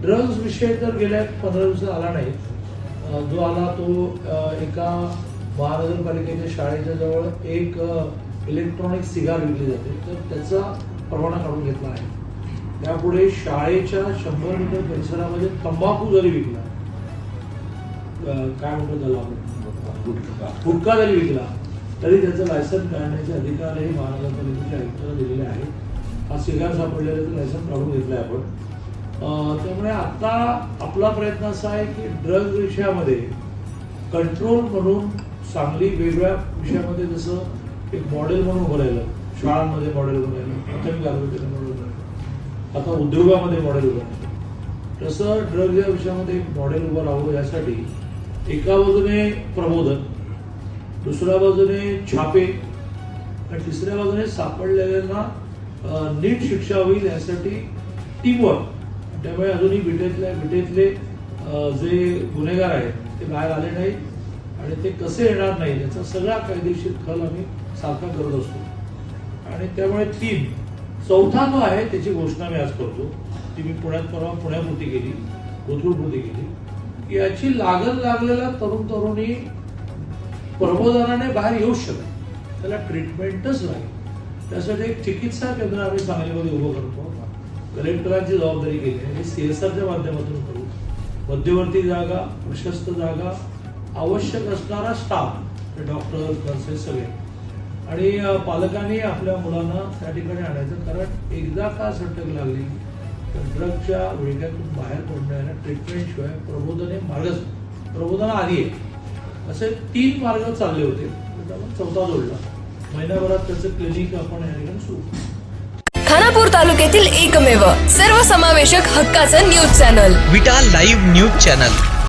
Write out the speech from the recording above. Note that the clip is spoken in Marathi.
ड्रग्स विषय तर गेल्या 15 दिवसात आला नाही. जो आला तो एका महानगरपालिकेच्या शाळेच्या जवळ एक इलेक्ट्रॉनिक सिगार विकली जाते, तर त्याचा परवाना काढून घेतला आहे. त्यापुढे शाळेच्या 100 मीटर परिसरामध्ये तंबाखू जरी विकला, काय म्हणतो त्याला आपण, गुटखा जरी विकला तरी त्याचं लायसन काढण्याचे अधिकार हे महानगरपालिकेच्या आयुक्ताला दिलेले आहेत. हा सिगार सापडलेला तर लायसन काढून घेतलंय आपण. त्यामुळे आता आपला प्रयत्न असा आहे की ड्रग्ज विषयामध्ये कंट्रोल म्हणून सांगली वेगळ्या विषयामध्ये जसं एक मॉडेल म्हणून उभं राहिलं, शाळांमध्ये मॉडेल उभं राहिलं, प्राथमिक आरोग्यामध्ये मॉडेल उभं राहिलं, आता उद्योगामध्ये मॉडेल उभं राहिलं, तसं ड्रग्ज या विषयामध्ये एक मॉडेल उभं राहावं यासाठी एका बाजूने प्रबोधन, दुसऱ्या बाजूने छापे आणि तिसऱ्या बाजूने सापडलेल्यांना नीट शिक्षा होईल यासाठी टीमवर्क. त्यामुळे अजूनही बिटेतले जे गुन्हेगार आहेत ते बाहेर आले नाहीत आणि ते कसे येणार नाही याचा सगळा कायदेशीर खल आम्ही सारखा करत असतो. आणि त्यामुळे चौथा जो आहे त्याची घोषणा मी आज करतो, ती मी पुण्यापुरती केली, कोथरूडपुरती केली, की याची लागण लागलेला तरुण तरुणी प्रबोधनाने बाहेर येऊ शकत, त्याला ट्रीटमेंटच लागेल. त्यासाठी एक चिकित्सा केंद्र आम्ही सांगलीमध्ये उभं करतो. कलेक्टरांची जबाबदारी केली आहे. CSRच्या माध्यमातून करू. मध्यवर्ती जागा, प्रशस्त जागा, आवश्यक असणारा स्टाफ, डॉक्टर, नर्सेस सगळे, आणि पालकांनी आपल्या मुलांना त्या ठिकाणी आणायचं. कारण एकदा का सटक लागली तर ड्रगच्या विळख्यातून बाहेर पडण्याला ट्रीटमेंटशिवाय प्रबोधन आधी आहे. असे 3 मार्ग चालले होते, आपण चौथा जोडला. महिन्याभरात त्याचं क्लिनिक आपण या ठिकाणी सुरू करू. खानापूर तालुक्यातील एकमेव सर्वसमावेशक हक्काचं न्यूज चॅनल विटा लाईव्ह न्यूज चॅनल.